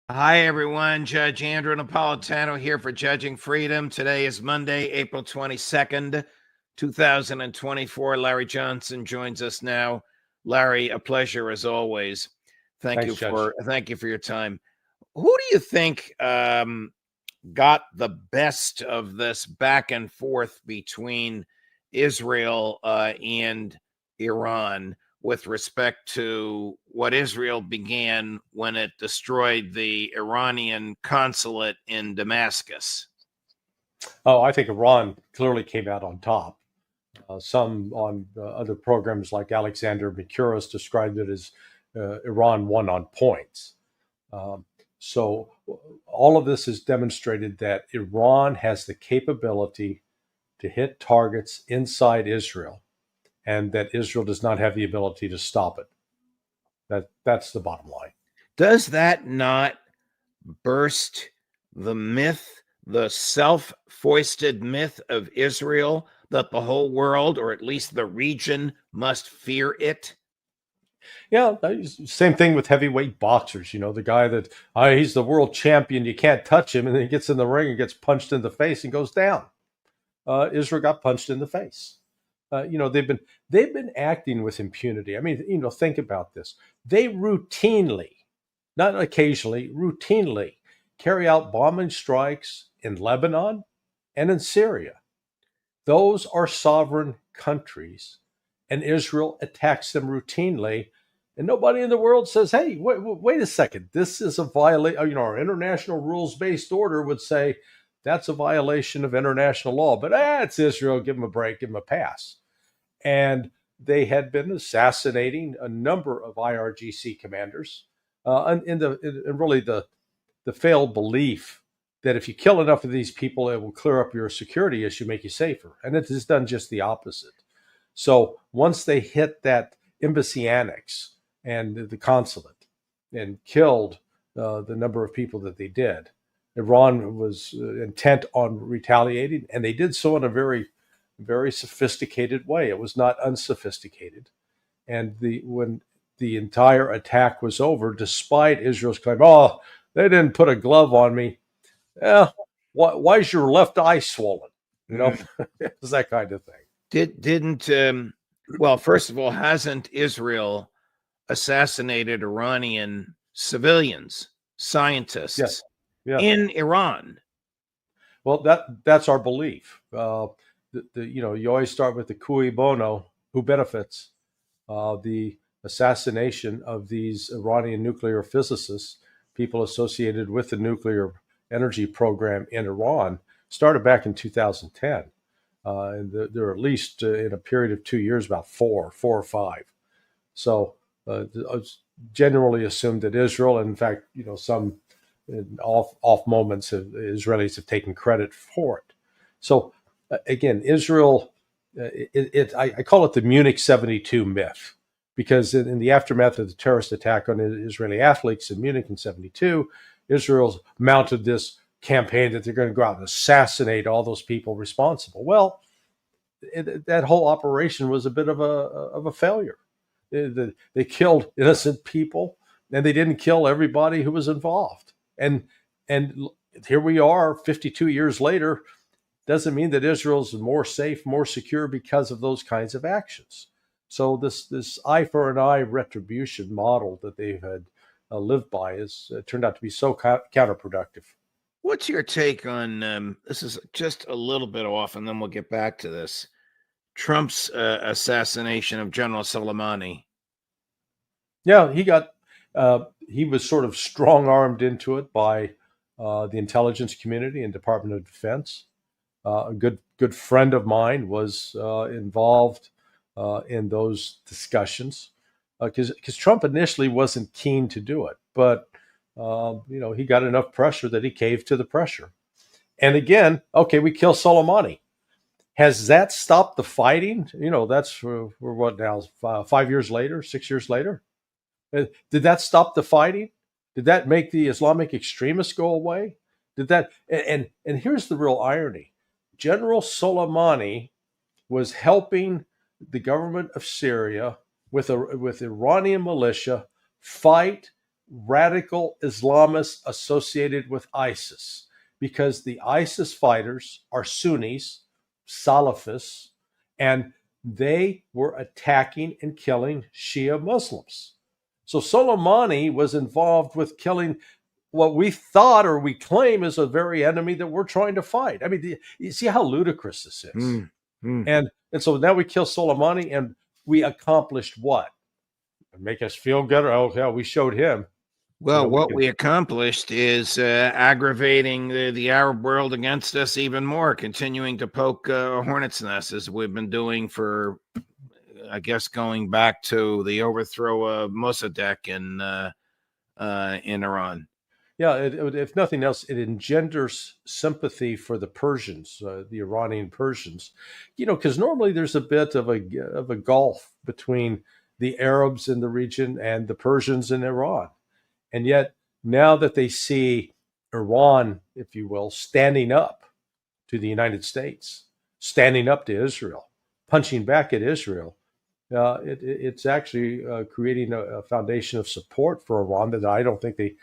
Hi, everyone. Judge Andrew Napolitano here for Judging Freedom. Today is Monday, April 22nd, 2024. Larry Johnson joins us now. Larry, a pleasure as always. Thank Thanks, you Judge. for your time. Who do you think got the best of this back and forth between Israel and Iran with respect to what Israel began when it destroyed the Iranian consulate in Damascus? Oh, I think Iran clearly came out on top. Some on other programs like Alexander Mercouris described it as Iran won on points. Um, so all of this has demonstrated that Iran has the capability to hit targets inside Israel, and that Israel does not have the ability to stop it. That's the bottom line. Does that not burst the myth, the self foisted myth of Israel that the whole world, or at least the region, must fear it? Yeah, same thing with heavyweight boxers. You know, the guy that he's the world champion, you can't touch him, and then he gets in the ring and gets punched in the face and goes down. Israel got punched in the face. They've been acting with impunity. I mean, think about this. They routinely, not occasionally, routinely carry out bombing strikes in Lebanon and in Syria. Those are sovereign countries, and Israel attacks them routinely. And nobody in the world says, "Hey, wait a second, this is a violation." Our international rules-based order would say that's a violation of international law. But it's Israel. Give them a break. Give them a pass. And they had been assassinating a number of IRGC commanders, and really the failed belief that if you kill enough of these people, it will clear up your security issue, make you safer. And it has done just the opposite. So once they hit that embassy annex and the consulate and killed the number of people that they did, Iran was intent on retaliating, and they did so in a very, very sophisticated way. It was not unsophisticated. And when the entire attack was over, despite Israel's claim, "Oh, they didn't put a glove on me," yeah, why is your left eye swollen? Mm. It's that kind of thing. Didn't well, first of all, hasn't Israel assassinated Iranian civilians, Yes, scientists yes. in Iran? Well, that's our belief. You always start with the cui bono, who benefits. The assassination of these Iranian nuclear physicists, people associated with the nuclear energy program in Iran, started back in 2010. And there are at least in a period of 2 years, about four or five. So it's generally assumed that Israel, and in fact, some in off moments, Israelis have taken credit for it. So again, Israel, I call it the Munich 72 myth, because in the aftermath of the terrorist attack on Israeli athletes in Munich in 72, Israel's mounted this campaign that they're going to go out and assassinate all those people responsible. Well, that whole operation was a bit of a failure. They killed innocent people, and they didn't kill everybody who was involved. And here we are, 52 years later. Doesn't mean that Israel's more safe, more secure because of those kinds of actions. So this eye for an eye retribution model that they've had lived by has turned out to be so counterproductive. What's your take on this? Is just a little bit off, and then we'll get back to this. Trump's assassination of General Soleimani. Yeah, he was sort of strong armed into it by the intelligence community and Department of Defense. A good friend of mine was involved in those discussions because Trump initially wasn't keen to do it, but he got enough pressure that he caved to the pressure. And again, okay, we kill Soleimani. Has that stopped the fighting? That's for what now? 5 years later, 6 years later. Did that stop the fighting? Did that make the Islamic extremists go away? Did that? And here's the real irony: General Soleimani was helping the government of Syria with Iranian militia fight radical Islamists associated with ISIS, because the ISIS fighters are Sunnis, Salafists, and they were attacking and killing Shia Muslims. So Soleimani was involved with killing what we thought or we claim is a very enemy that we're trying to fight. I mean, you see how ludicrous this is. And so now we kill Soleimani, and we accomplished what? Make us feel good. Oh, yeah, we showed him. Well, what we accomplished is aggravating the Arab world against us even more, continuing to poke a hornet's nest, as we've been doing for, I guess, going back to the overthrow of Mossadegh in Iran. Yeah, if nothing else, it engenders sympathy for the Persians, the Iranian Persians, because normally there's a bit of a gulf between the Arabs in the region and the Persians in Iran. And yet now that they see Iran, if you will, standing up to the United States, standing up to Israel, punching back at Israel, it's actually creating a foundation of support for Iran that I don't think they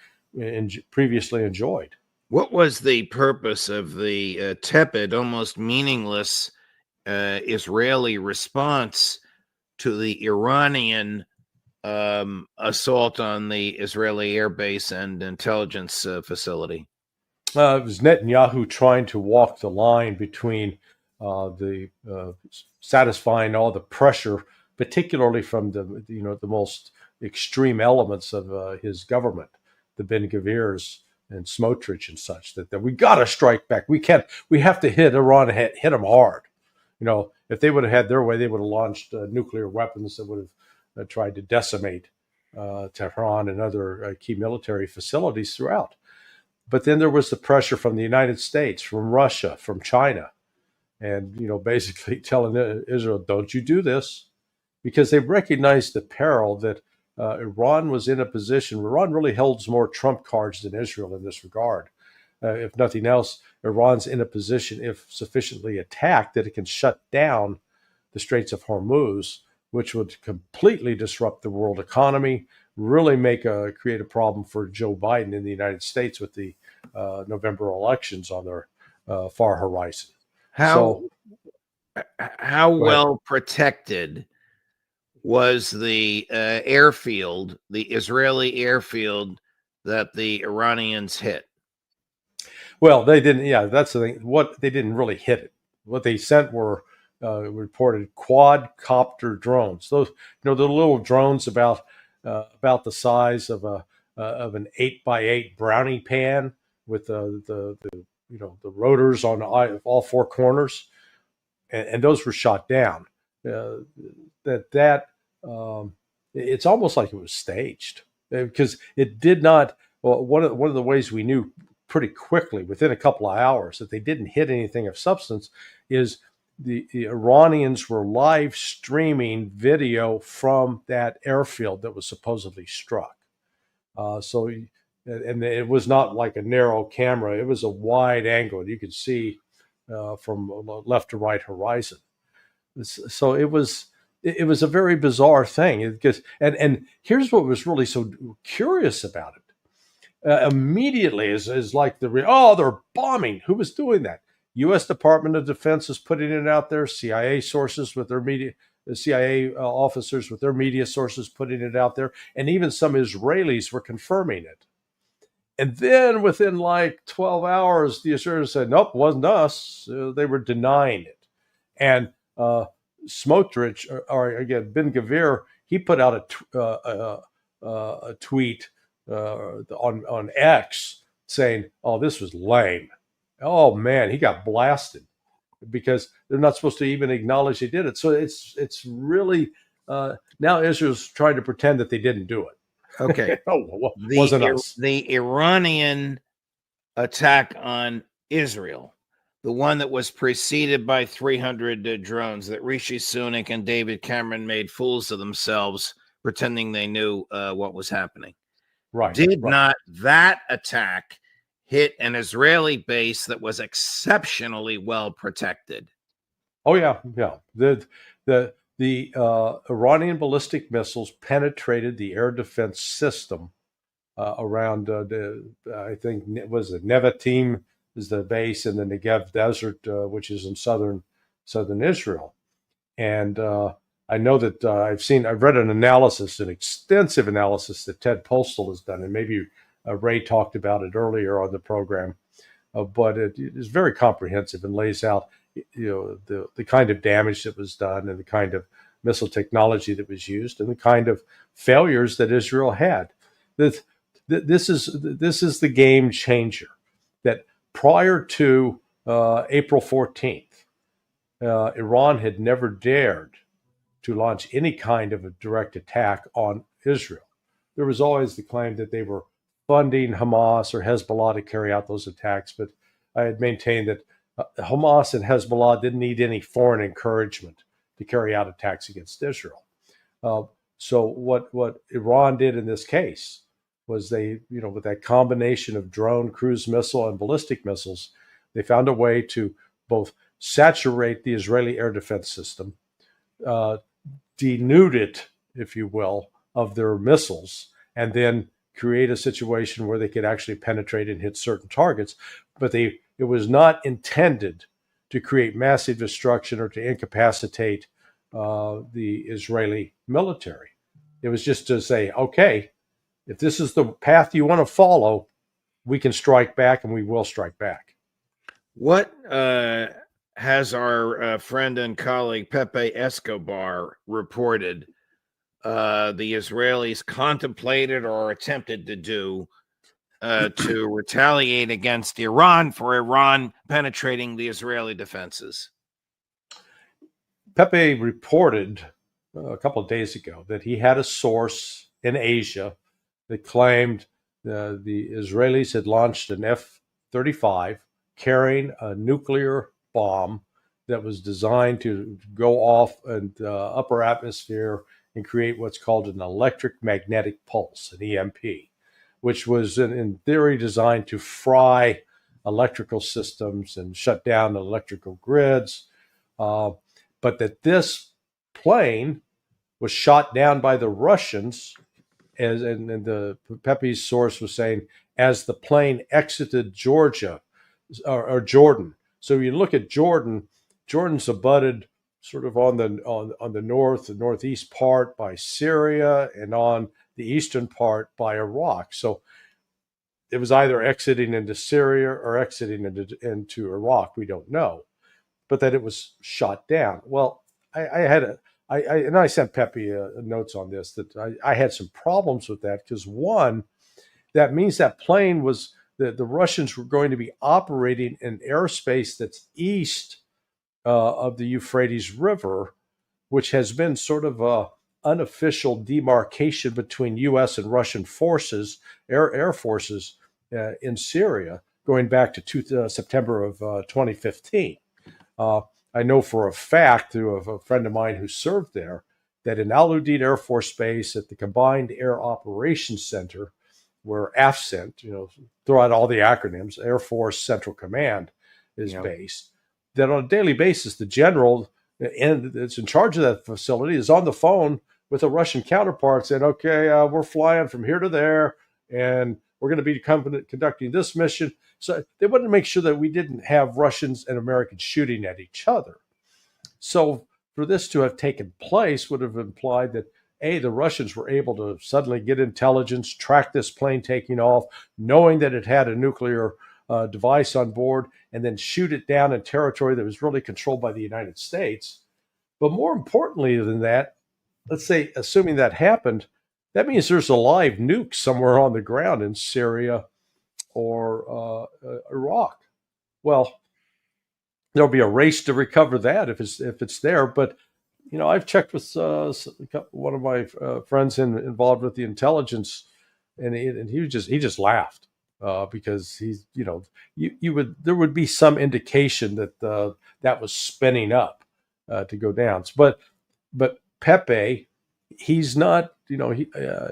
previously enjoyed. What was the purpose of the tepid, almost meaningless Israeli response to the Iranian assault on the Israeli air base and intelligence facility? It was Netanyahu trying to walk the line between satisfying all the pressure, particularly from the most extreme elements of his government, the Ben Gvirs and Smotrich and such, that we got to strike back. We have to hit Iran, hit them hard. If they would have had their way, they would have launched nuclear weapons that would have tried to decimate Tehran and other key military facilities throughout. But then there was the pressure from the United States, from Russia, from China, and basically telling Israel, "Don't you do this," because they recognized the peril that Iran was in a position. Iran really holds more trump cards than Israel in this regard. If nothing else, Iran's in a position, if sufficiently attacked, that it can shut down the Straits of Hormuz, which would completely disrupt the world economy, really create a problem for Joe Biden in the United States with the November elections on their far horizon. How well protected was the airfield, the Israeli airfield that the Iranians hit? Well, they didn't. Yeah, that's the thing. They didn't really hit it. What they sent were reported quadcopter drones. Those, the little drones about the size of an 8x8 brownie pan with the rotors on all four corners, and those were shot down. It's almost like it was staged, because it did not. Well, one of the ways we knew pretty quickly, within a couple of hours, that they didn't hit anything of substance is the Iranians were live streaming video from that airfield that was supposedly struck. And it was not like a narrow camera; it was a wide angle. You could see from left to right horizon. So it was a very bizarre thing. And here's what was really so curious about it. Immediately is like they're bombing. Who was doing that? U.S. Department of Defense is putting it out there. CIA sources with their media, the CIA officers with their media sources putting it out there, and even some Israelis were confirming it. And then within like 12 hours, the Israelis said, "Nope, it wasn't us." They were denying it. And Smotrich, or again Ben Gvir, he put out a tweet on X saying, "Oh, this was lame." Oh man, he got blasted because they're not supposed to even acknowledge they did it. So it's really now Israel's trying to pretend that they didn't do it. Okay. Wasn't us. The Iranian attack on Israel, the one that was preceded by 300 drones that Rishi Sunak and David Cameron made fools of themselves, pretending they knew what was happening. Right. Not that attack hit an Israeli base that was exceptionally well protected? Oh yeah. The Iranian ballistic missiles penetrated the air defense system around I think was it Nevatim is the base in the Negev Desert, which is in southern Israel. And I know that I've read an analysis, an extensive analysis that Ted Postal has done, and maybe Ray talked about it earlier on the program, but it is very comprehensive and lays out, the kind of damage that was done and the kind of missile technology that was used and the kind of failures that Israel had. This is the game changer. That prior to April 14th, Iran had never dared to launch any kind of a direct attack on Israel. There was always the claim that they were funding Hamas or Hezbollah to carry out those attacks, but I had maintained that Hamas and Hezbollah didn't need any foreign encouragement to carry out attacks against Israel. So what Iran did in this case was they, with that combination of drone, cruise missile, and ballistic missiles, they found a way to both saturate the Israeli air defense system, denude it, if you will, of their missiles, and then create a situation where they could actually penetrate and hit certain targets. But it was not intended to create massive destruction or to incapacitate the Israeli military. It was just to say, okay, if this is the path you want to follow, we can strike back, and we will strike back. What has our friend and colleague Pepe Escobar reported the Israelis contemplated or attempted to do to retaliate against Iran for Iran penetrating the Israeli defenses? Pepe reported a couple of days ago that he had a source in Asia that claimed the Israelis had launched an F-35 carrying a nuclear bomb that was designed to go off in the upper atmosphere and create what's called an electric magnetic pulse, an EMP, which was in theory designed to fry electrical systems and shut down electrical grids. But that this plane was shot down by the Russians, and the Pepe's source was saying, as the plane exited Georgia or Jordan. So you look at Jordan. Jordan's abutted sort of on the northeast part by Syria, and on the eastern part by Iraq. So it was either exiting into Syria or exiting into Iraq. We don't know, but that it was shot down. Well, I sent Pepe notes on this that I had some problems with that, because one, that means that plane was the Russians were going to be operating in airspace that's east of the Euphrates River, which has been sort of a unofficial demarcation between U.S. and Russian forces, air forces in Syria, going back to September of 2015. I know for a fact through a friend of mine who served there that in Al Udeid Air Force Base at the Combined Air Operations Center, where AFCENT, throw out all the acronyms, Air Force Central Command is based, that on a daily basis, the general that's in charge of that facility is on the phone with a Russian counterpart saying, okay, we're flying from here to there, and we're going to be conducting this mission. So they wanted to make sure that we didn't have Russians and Americans shooting at each other. So for this to have taken place would have implied that, A, the Russians were able to suddenly get intelligence, track this plane taking off, knowing that it had a nuclear device on board, and then shoot it down in territory that was really controlled by the United States. But more importantly than that, let's say, assuming that happened, that means there's a live nuke somewhere on the ground in Syria or Iraq. Well, there'll be a race to recover that if it's there. But I've checked with one of my friends involved with the intelligence, and he just laughed because he's there would be some indication that that was spinning up to go down. But Pepe, he's not.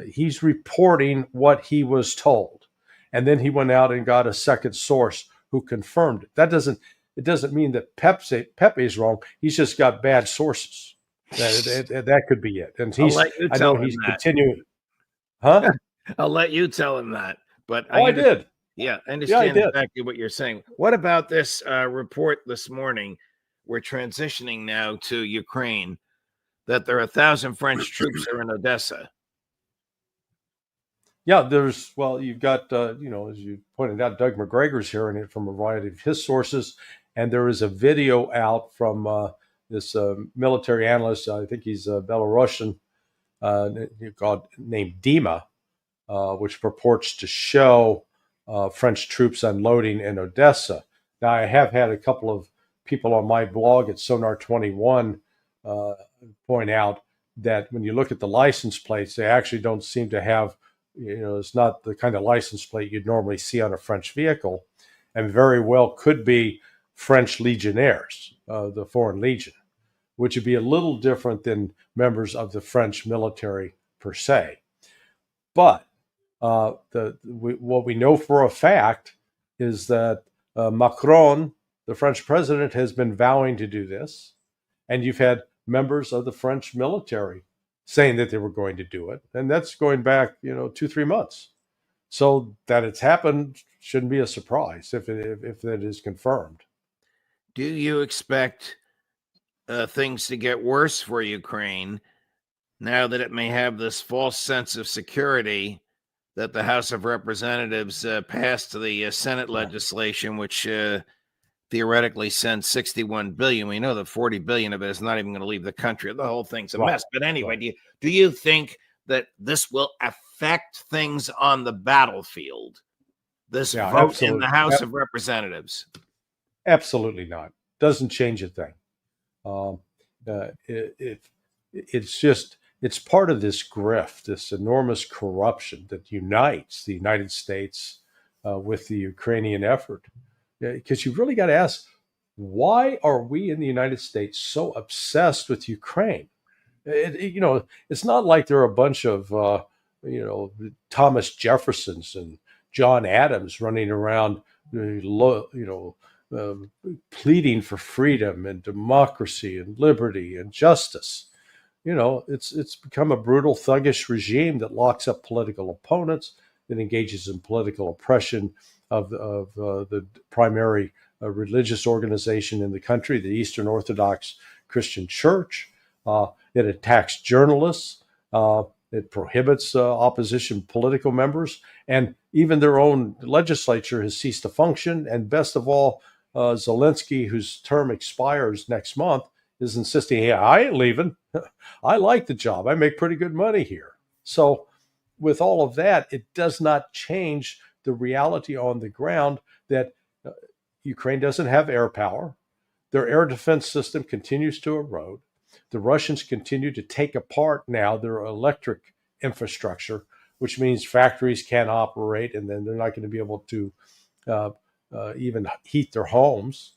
He's reporting what he was told, and then he went out and got a second source who confirmed it. It doesn't mean that Pepe's wrong. He's just got bad sources. That could be it. And I know he's continuing. Huh? I'll let you tell him that. But I did. Yeah, I Yeah, I understand did. exactly what you're saying. What about this report this morning? We're transitioning now to Ukraine, that there are 1,000 French troops are in Odessa. Yeah, you've got, as you pointed out, Doug McGregor's hearing it from a variety of his sources. And there is a video out from this military analyst. I think he's Belarusian, named Dima, which purports to show French troops unloading in Odessa. Now, I have had a couple of people on my blog at Sonar 21 point out that when you look at the license plates, they actually don't seem to have, it's not the kind of license plate you'd normally see on a French vehicle, and very well could be French legionnaires, the Foreign Legion, which would be a little different than members of the French military per se. But what we know for a fact is that Macron, the French president, has been vowing to do this, and you've had members of the French military saying that they were going to do it, and that's going back 2-3 months. So that it's happened shouldn't be a surprise if that is confirmed. Do you expect things to get worse for Ukraine now that it may have this false sense of security that the House of Representatives passed the Senate legislation, which theoretically sends $61 billion? We know that $40 billion of it is not even going to leave the country. The whole thing's a mess. But anyway, do you think that this will affect things on the battlefield? This vote absolutely. In the House of Representatives? Absolutely not. Doesn't change a thing. It's part of this grift, this enormous corruption that unites the United States with the Ukrainian effort. Because you've really got to ask, why are we in the United States so obsessed with Ukraine? It's not like there are a bunch of, Thomas Jeffersons and John Adams running around, pleading for freedom and democracy and liberty and justice. It's become a brutal, thuggish regime that locks up political opponents, that engages in political oppression of the primary religious organization in the country, the Eastern Orthodox Christian Church. It attacks journalists. It prohibits opposition political members, and even their own legislature has ceased to function. And best of all, Zelensky, whose term expires next month, is insisting, hey, I ain't leaving. I like the job. I make pretty good money here. So with all of that, it does not change the reality on the ground that Ukraine doesn't have air power. Their air defense system continues to erode. The Russians continue to take apart now their electric infrastructure, which means factories can't operate, and then they're not going to be able to even heat their homes.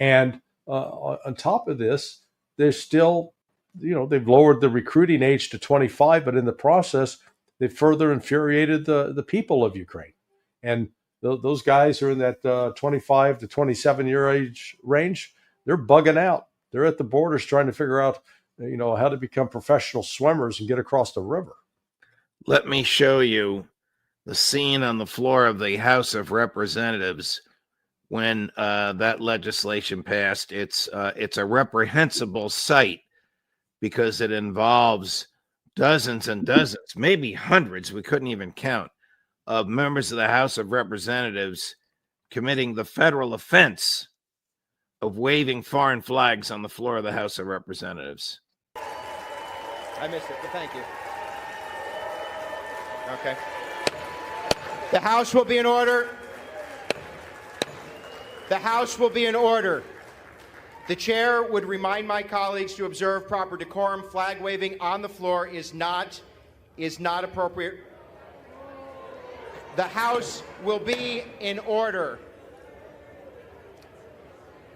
And on top of this, they're still, they've lowered the recruiting age to 25, but in the process, they've further infuriated the people of Ukraine. And those guys are in that 25 to 27 year age range. They're bugging out. They're at the borders trying to figure out, how to become professional swimmers and get across the river. Let me show you the scene on the floor of the House of Representatives when that legislation passed. It's a reprehensible sight because it involves dozens and dozens, maybe hundreds, we couldn't even count, of members of the House of Representatives committing the federal offense of waving foreign flags on the floor of the House of Representatives. I missed it, but thank you. Okay. The House will be in order. The House will be in order. The chair would remind my colleagues to observe proper decorum. Flag waving on the floor is not appropriate. The House will be in order.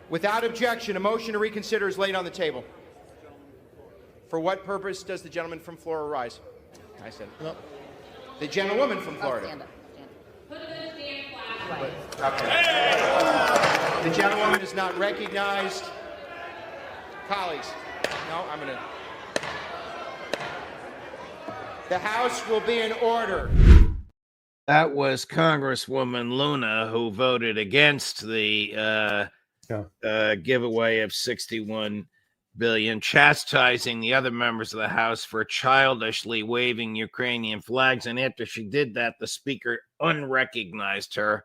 Without objection, a motion to reconsider is laid on the table. For what purpose does the gentleman from Florida rise? I said no. The gentlewoman from Florida. Stand up. Put the damn flag. Okay. The gentlewoman is not recognized. Colleagues, no, I'm going to. The House will be in order. That was Congresswoman Luna, who voted against the giveaway of $61 billion, chastising the other members of the House for childishly waving Ukrainian flags. And after she did that, the speaker unrecognized her,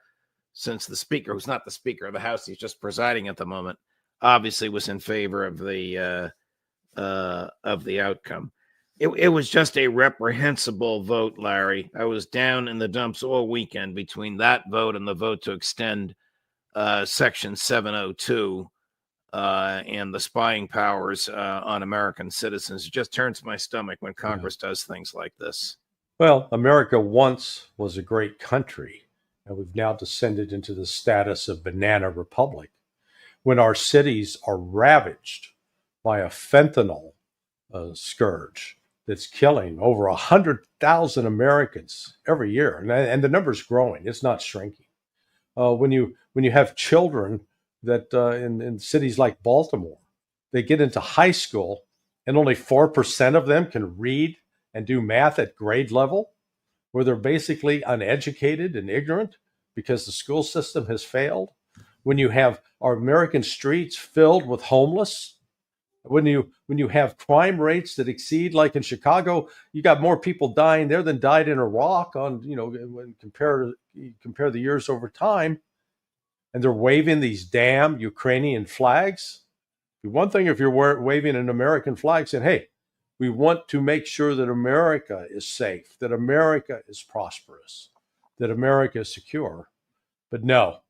since the speaker, who's not the Speaker of the House, he's just presiding at the moment, obviously was in favor of the outcome. It was just a reprehensible vote, Larry. I was down in the dumps all weekend between that vote and the vote to extend Section 702 and the spying powers on American citizens. It just turns my stomach when Congress does things like this. Well, America once was a great country, and we've now descended into the status of banana republic, when our cities are ravaged by a fentanyl scourge that's killing over 100,000 Americans every year, and the number's growing. It's not shrinking. When you have children that in cities like Baltimore, they get into high school and only 4% of them can read and do math at grade level, where they're basically uneducated and ignorant because the school system has failed. When you have our American streets filled with homeless, when you have crime rates that exceed, like in Chicago, you got more people dying there than died in Iraq when you compare the years over time, and they're waving these damn Ukrainian flags. One thing if you're waving an American flag saying, hey, we want to make sure that America is safe, that America is prosperous, that America is secure. But no,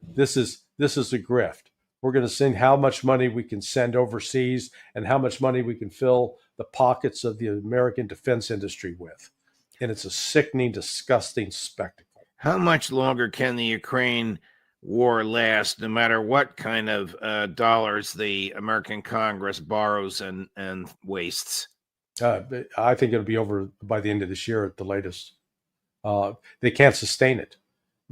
this is a grift. We're going to send how much money we can send overseas and how much money we can fill the pockets of the American defense industry with. And it's a sickening, disgusting spectacle. How much longer can the Ukraine war last, no matter what kind of dollars the American Congress borrows and wastes? I think it'll be over by the end of this year at the latest. They can't sustain it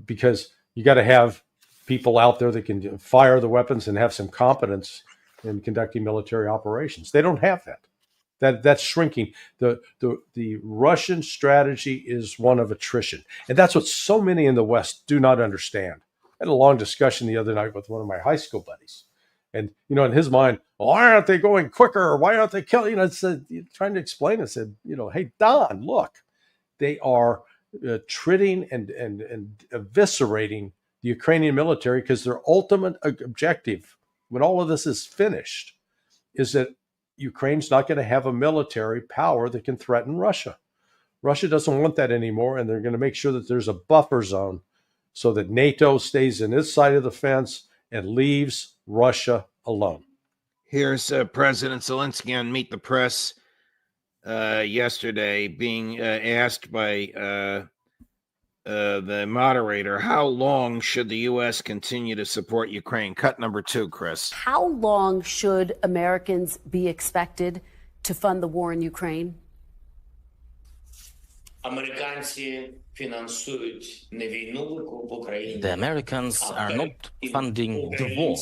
because you got to have people out there that can fire the weapons and have some competence in conducting military operations. They don't have that. That's shrinking. The Russian strategy is one of attrition. And that's what so many in the West do not understand. I had a long discussion the other night with one of my high school buddies. And, in his mind, why aren't they going quicker? Why aren't they killing? Trying to explain it, said, hey, Don, look, they are treating and eviscerating the Ukrainian military, because their ultimate objective, when all of this is finished, is that Ukraine's not going to have a military power that can threaten Russia. Russia doesn't want that anymore, and they're going to make sure that there's a buffer zone so that NATO stays in its side of the fence and leaves Russia alone. Here's President Zelensky on Meet the Press yesterday being asked by the moderator, how long should the U.S. continue to support Ukraine? Cut number 2, Chris. How long should Americans be expected to fund the war in Ukraine? The Americans are not funding the war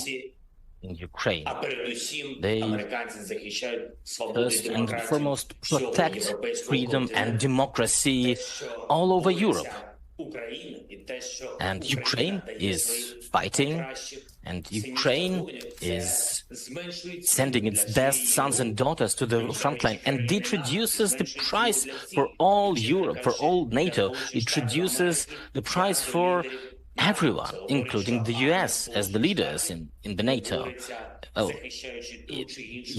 in Ukraine. They first and foremost protect freedom and democracy all over Europe. And Ukraine is fighting, and Ukraine is sending its best sons and daughters to the front line, and it reduces the price for all Europe, for all NATO. It reduces the price for everyone, including the US as the leaders in the NATO.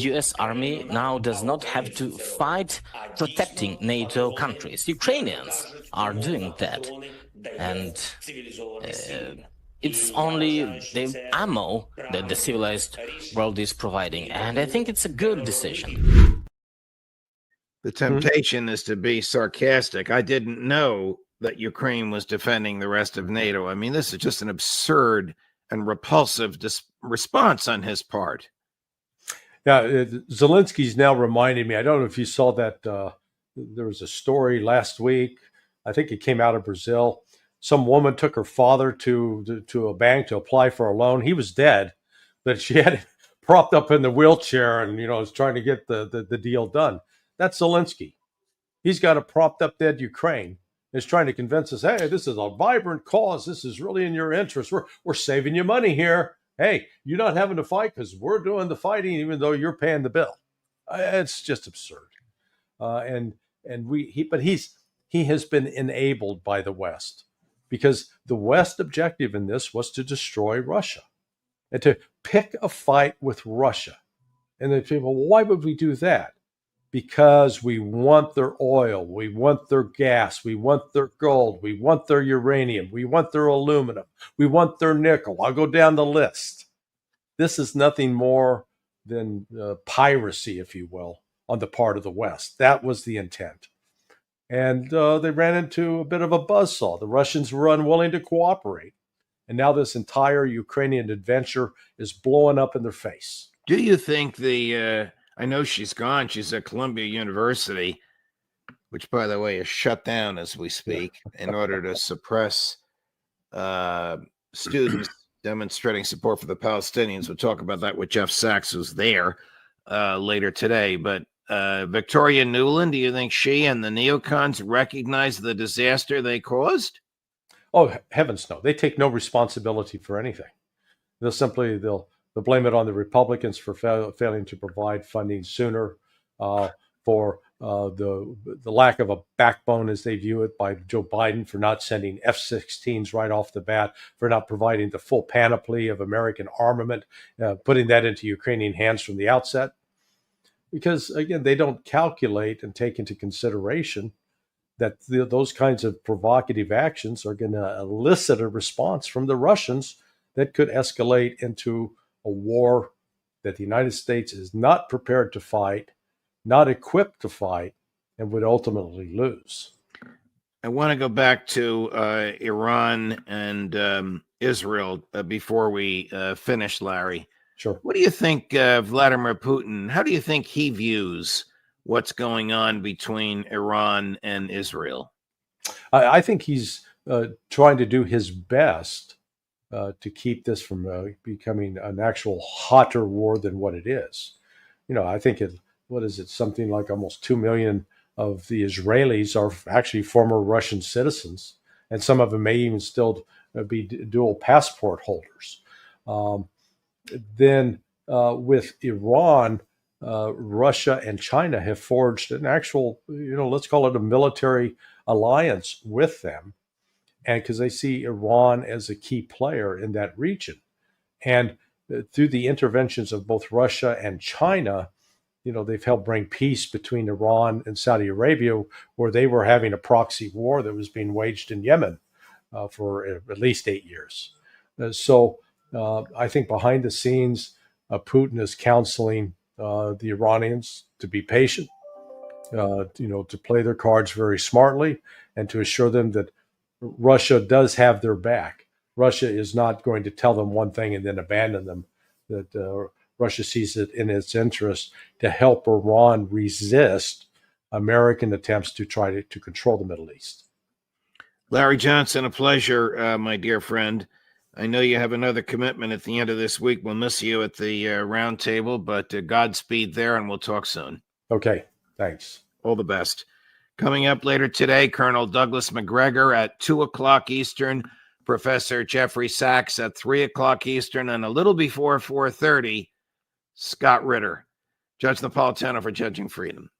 US army now does not have to fight protecting NATO countries. Ukrainians are doing that. And it's only the ammo that the civilized world is providing. And I think it's a good decision. The temptation is to be sarcastic. I didn't know that Ukraine was defending the rest of NATO. I mean, this is just an absurd and repulsive response on his part. Yeah, Zelensky's now reminding me, I don't know if you saw that, there was a story last week, I think it came out of Brazil. Some woman took her father to a bank to apply for a loan. He was dead, but she had him propped up in the wheelchair and, was trying to get the deal done. That's Zelensky. He's got a propped up dead Ukraine, is trying to convince us, hey, this is a vibrant cause. This is really in your interest. We're saving you money here. Hey, you're not having to fight because we're doing the fighting, even though you're paying the bill. It's just absurd. He has been enabled by the West, because the West objective in this was to destroy Russia and to pick a fight with Russia. And the people, well, why would we do that? Because we want their oil, we want their gas, we want their gold, we want their uranium, we want their aluminum, we want their nickel. I'll go down the list. This is nothing more than piracy, if you will, on the part of the West. That was the intent. And they ran into a bit of a buzzsaw. The Russians were unwilling to cooperate. And now this entire Ukrainian adventure is blowing up in their face. Do you think I know she's gone. She's at Columbia University, which, by the way, is shut down as we speak in order to suppress students demonstrating support for the Palestinians. We'll talk about that with Jeff Sachs, who's there later today. But Victoria Nuland, do you think she and the neocons recognize the disaster they caused? Oh, heavens no. They take no responsibility for anything. They'll blame it on the Republicans for failing to provide funding sooner, for the lack of a backbone, as they view it, by Joe Biden for not sending F-16s right off the bat, for not providing the full panoply of American armament, putting that into Ukrainian hands from the outset. Because, again, they don't calculate and take into consideration that those kinds of provocative actions are going to elicit a response from the Russians that could escalate into a war that the United States is not prepared to fight, not equipped to fight, and would ultimately lose. I want to go back to Iran and Israel before we finish, Larry. Sure. What do you think Vladimir Putin, how do you think he views what's going on between Iran and Israel? I think he's trying to do his best to keep this from becoming an actual hotter war than what it is. I think something like almost 2 million of the Israelis are actually former Russian citizens, and some of them may even still be dual passport holders. Then with Iran, Russia and China have forged an actual, let's call it a military alliance with them. And because they see Iran as a key player in that region. And through the interventions of both Russia and China, they've helped bring peace between Iran and Saudi Arabia, where they were having a proxy war that was being waged in Yemen for at least 8 years. So I think behind the scenes, Putin is counseling the Iranians to be patient, to play their cards very smartly, and to assure them that Russia does have their back. Russia is not going to tell them one thing and then abandon them. That Russia sees it in its interest to help Iran resist American attempts to try to control the Middle East. Larry Johnson, a pleasure, my dear friend. I know you have another commitment at the end of this week. We'll miss you at the round table, but Godspeed there, and we'll talk soon. Okay, thanks. All the best. Coming up later today, Colonel Douglas McGregor at 2 o'clock Eastern, Professor Jeffrey Sachs at 3 o'clock Eastern, and a little before 4:30, Scott Ritter. Judge Napolitano for Judging Freedom.